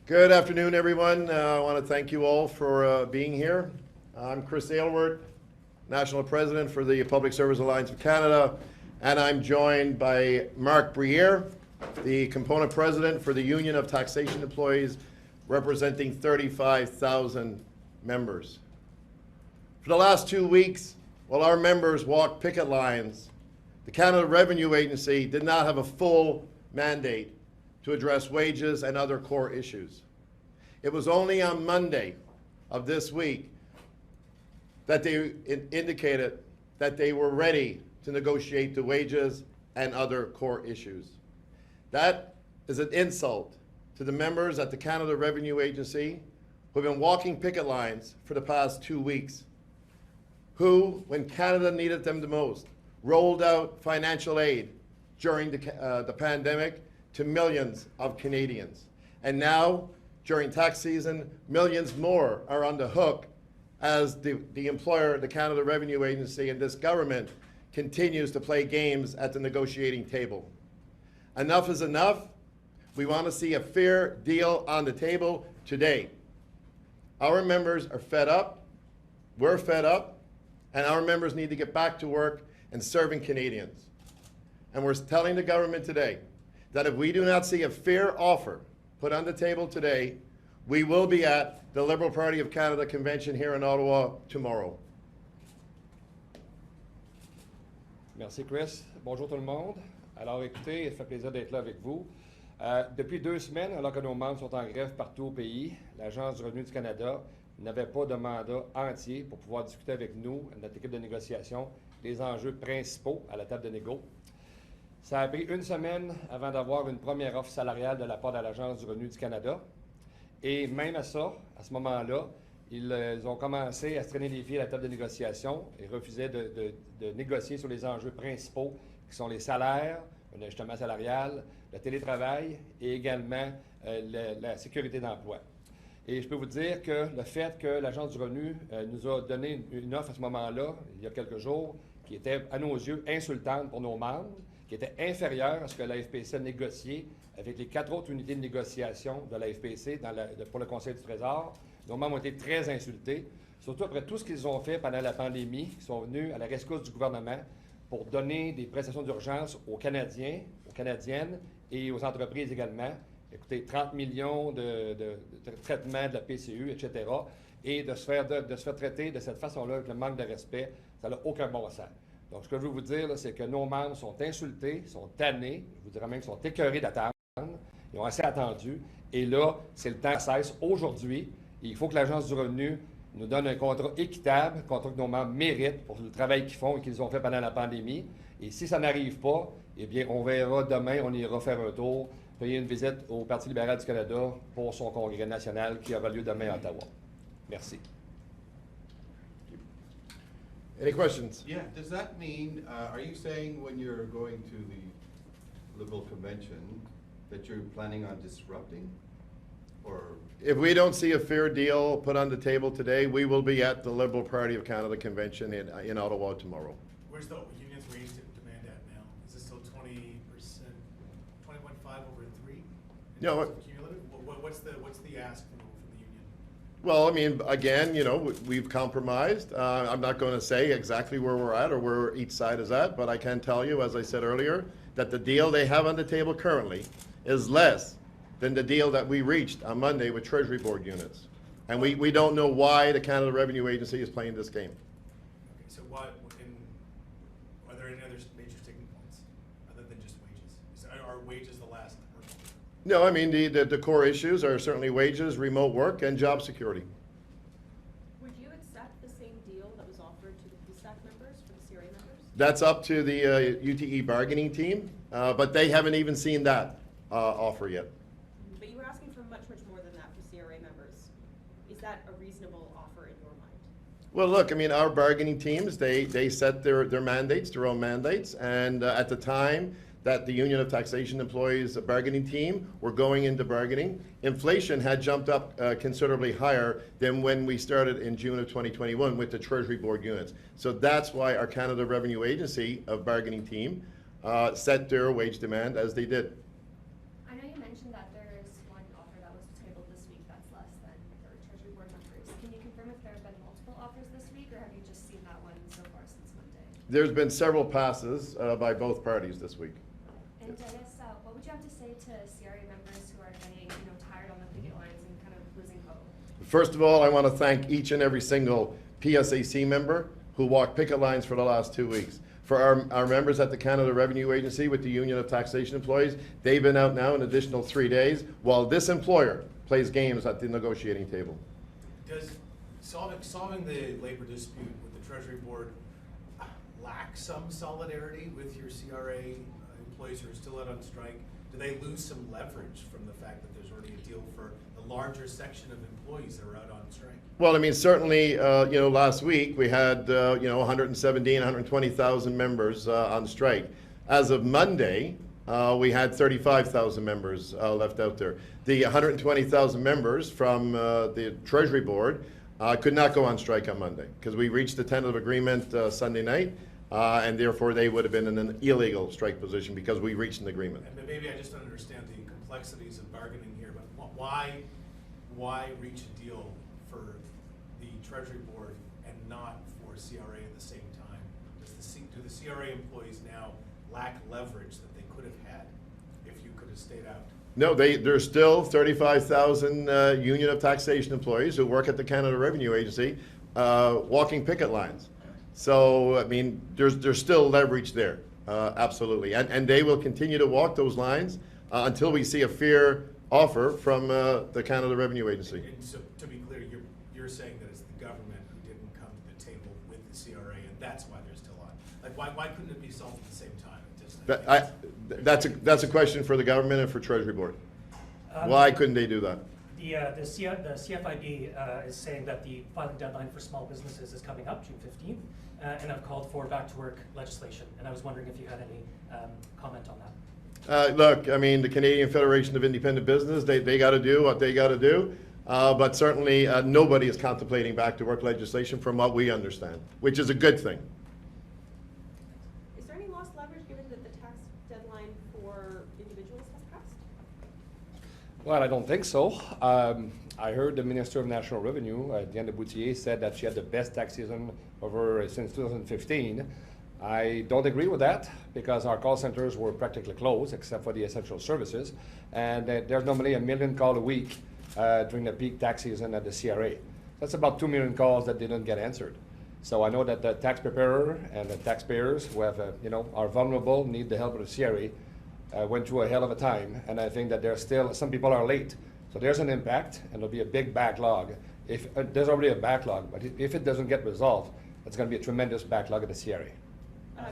Good afternoon, everyone. I want to thank you all for being here. I'm Chris Aylward, National President for the Public Service Alliance of Canada, and I'm joined by Marc Briere, the Component President for the Union of Taxation Employees, representing 35,000 members. For the last 2 weeks, while our members walked picket lines, the Canada Revenue Agency did not have a full mandate to address wages and other core issues. It was only on Monday of this week that they indicated that they were ready to negotiate the wages and other core issues. That is an insult to the members at the Canada Revenue Agency who have been walking picket lines for the past 2 weeks, who, when Canada needed them the most, rolled out financial aid during the pandemic to millions of Canadians. And now, during tax season, millions more are on the hook as the employer, the Canada Revenue Agency, and this government continues to play games at the negotiating table. Enough is enough. We want to see a fair deal on the table today. Our members are fed up, we're fed up, and our members need to get back to work and serving Canadians. And we're telling the government today that if we do not see a fair offer put on the table today, we will be at the Liberal Party of Canada convention here in Ottawa tomorrow. Merci Chris. Bonjour tout le monde. Alors écoutez, ça fait plaisir d'être là avec vous. Depuis 2 semaines, alors que nos membres sont en grève partout au pays, l'Agence du revenu du Canada n'avait pas de mandat entier pour pouvoir discuter avec nous, notre équipe de négociation, des enjeux principaux à la table de négo. Ça a pris 1 semaine avant d'avoir une première offre salariale de la part de l'Agence du revenu du Canada. Et même à ça, à ce moment-là, ils ont commencé à se traîner les pieds à la table de négociation et refusaient de négocier sur les enjeux principaux qui sont les salaires, un ajustement salarial, le télétravail et également la sécurité d'emploi. Et je peux vous dire que le fait que l'Agence du revenu nous a donné une offre à ce moment-là, il y a quelques jours, qui était à nos yeux insultante pour nos membres, qui était inférieure à ce que la FPC a négocié avec les 4 autres unités de négociation de la FPC pour le Conseil du Trésor. Nos membres ont été très insultés, surtout après tout ce qu'ils ont fait pendant la pandémie, qui sont venus à la rescousse du gouvernement pour donner des prestations d'urgence aux Canadiens, aux Canadiennes et aux entreprises également. Écoutez, 30 millions de traitements de la PCU, etc. Et de se faire traiter de cette façon-là avec le manque de respect, ça n'a aucun bon sens. Donc, ce que je veux vous dire, c'est que nos membres sont insultés, sont tannés, je vous dirais même qu'ils sont écœurés d'attendre, ils ont assez attendu, et là, c'est le temps qui cesse aujourd'hui. Il faut que l'Agence du revenu nous donne un contrat équitable, un contrat que nos membres méritent pour le travail qu'ils font et qu'ils ont fait pendant la pandémie. Et si ça n'arrive pas, eh bien, on verra demain, on ira faire un tour, payer une visite au Parti libéral du Canada pour son congrès national qui aura lieu demain à Ottawa. Merci. Any questions? Yeah, does that mean, are you saying when you're going to the Liberal Convention that you're planning on disrupting? Or if we don't see a fair deal put on the table today, we will be at the Liberal Party of Canada convention in Ottawa tomorrow. Where's the union's wage demand at now? Is it still 20%, 20.5 over 3? No. Cumulative? What's the ask from the union? Well, I mean, again, you know, we've compromised. I'm not going to say exactly where we're at or where each side is at, but I can tell you, as I said earlier, that the deal they have on the table currently is less than the deal that we reached on Monday with Treasury Board units. And we don't know why the Canada Revenue Agency is playing this game. Okay, so are there any other major sticking points other than just wages? Are wages the last hurdle? No, I mean, the core issues are certainly wages, remote work, and job security. Would you accept the same deal that was offered to the PSAC members for the CRA members? That's up to the UTE bargaining team, but they haven't even seen that offer yet. But you were asking for much more than that for CRA members. Is that a reasonable offer in your mind? Well, look, I mean, our bargaining teams, they set their mandates, their own mandates, and at the time that the Union of Taxation Employees bargaining team were going into bargaining, inflation had jumped up considerably higher than when we started in June of 2021 with the Treasury Board units. So that's why our Canada Revenue Agency bargaining team set their wage demand as they did. I know you mentioned that there is one offer that was tabled this There's been several passes by both parties this week. And I guess, what would you have to say to CRA members who are getting, tired on the picket lines and kind of losing hope? First of all, I want to thank each and every single PSAC member who walked picket lines for the last 2 weeks. For our members at the Canada Revenue Agency with the Union of Taxation Employees, they've been out now an additional 3 days, while this employer plays games at the negotiating table. Does solving the labor dispute with the Treasury Board lack some solidarity with your CRA employees who are still out on strike? Do they lose some leverage from the fact that there's already a deal for the larger section of employees that are out on strike? Well, I mean, certainly, last week we had, 117, 120,000 members on strike. As of Monday, we had 35,000 members left out there. The 120,000 members from the Treasury Board could not go on strike on Monday because we reached a tentative agreement Sunday night, and therefore they would have been in an illegal strike position because we reached an agreement. And maybe I just don't understand the complexities of bargaining here, but why reach a deal for the Treasury Board and not for CRA at the same time? Do the CRA employees now lack leverage that they could have had if you could have stayed out? No, there's still 35,000 Union of Taxation employees who work at the Canada Revenue Agency walking picket lines. So, I mean, there's still leverage there, absolutely. And they will continue to walk those lines until we see a fair offer from the Canada Revenue Agency. And so, to be clear, you're saying that it's the government who didn't come to the table with the CRA, and that's why they're still on. Like, why couldn't it be solved at the same time? That's a question for the government and for Treasury Board. Why couldn't they do that? The CFIB is saying that the filing deadline for small businesses is coming up, June 15th, and I've called for back-to-work legislation, and I was wondering if you had any comment on that. Look, I mean, the Canadian Federation of Independent Business, they got to do what they got to do, but certainly nobody is contemplating back-to-work legislation from what we understand, which is a good thing. Is there any lost leverage given that the tax deadline for individuals has passed? Well, I don't think so. I heard the Minister of National Revenue, Diane Boutier, said that she had the best tax season since 2015. I don't agree with that because our call centers were practically closed except for the essential services, and there's normally 1 million calls a week during the peak tax season at the CRA. That's about 2 million calls that didn't get answered. So I know that the tax preparer and the taxpayers who have, are vulnerable, need the help of the CRA, went through a hell of a time, and I think that there's still, some people are late. So there's an impact, and there'll be a big backlog. If there's already a backlog, but if it doesn't get resolved, it's going to be a tremendous backlog at the CRA. I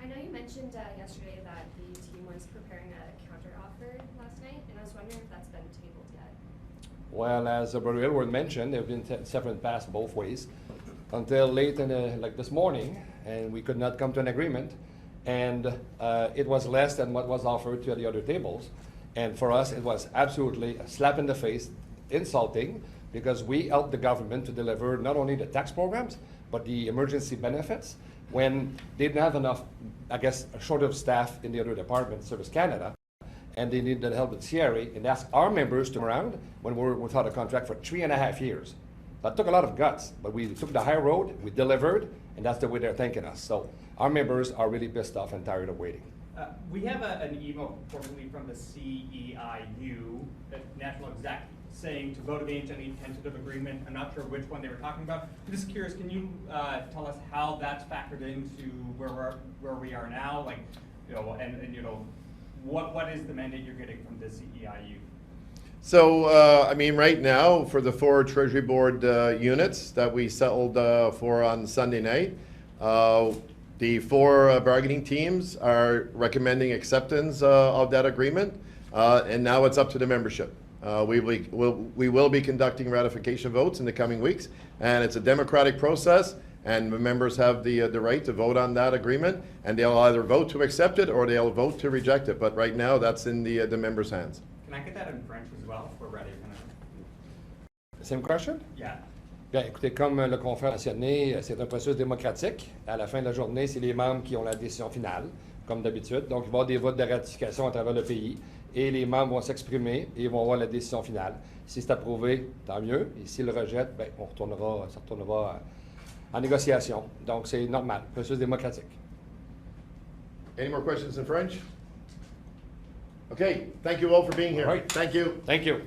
know you mentioned yesterday that the team was preparing a counter-offer last night, and I was wondering if that's been tabled yet. Well, as Brother Aylward mentioned, there have been separate paths both ways until late in like this morning, and we could not come to an agreement, and it was less than what was offered to the other tables. And for us, it was absolutely a slap in the face, insulting, because we helped the government to deliver not only the tax programs, but the emergency benefits when they didn't have enough, I guess, a shortage of staff in the other departments, Service Canada, and they needed the help of the CRA, and asked our members to come around when we were without a contract for 3.5 years. That took a lot of guts, but we took the high road, we delivered, and that's the way they're thanking us. So our members are really pissed off and tired of waiting. We have an email formally from the CEIU, the National Exec, saying to vote against any tentative agreement. I'm not sure which one they were talking about. I'm just curious, can you tell us how that's factored into where we are now? Like, what is the mandate you're getting from the CEIU? So, I mean, right now, for the 4 Treasury Board units that we settled for on Sunday night, the 4 bargaining teams are recommending acceptance of that agreement, and now it's up to the membership. We will be conducting ratification votes in the coming weeks, and it's a democratic process, and the members have the right to vote on that agreement, and they'll either vote to accept it or they'll vote to reject it. But right now, that's in the members' hands. Can I get that in French as well, if we're ready? Same question? Yeah. Bien, écoutez, comme le confrère a mentionné, c'est un processus démocratique. À la fin de la journée, c'est les membres qui ont la décision finale, comme d'habitude. Donc, il va y avoir des votes de ratification à travers le pays et les membres vont s'exprimer et vont avoir la décision finale. Si c'est approuvé, tant mieux. Et s'ils le rejettent, bien, ça retournera en négociation. Donc, c'est normal, processus démocratique. Any more questions in French? Okay, thank you all for being here. All right. Thank you. Thank you.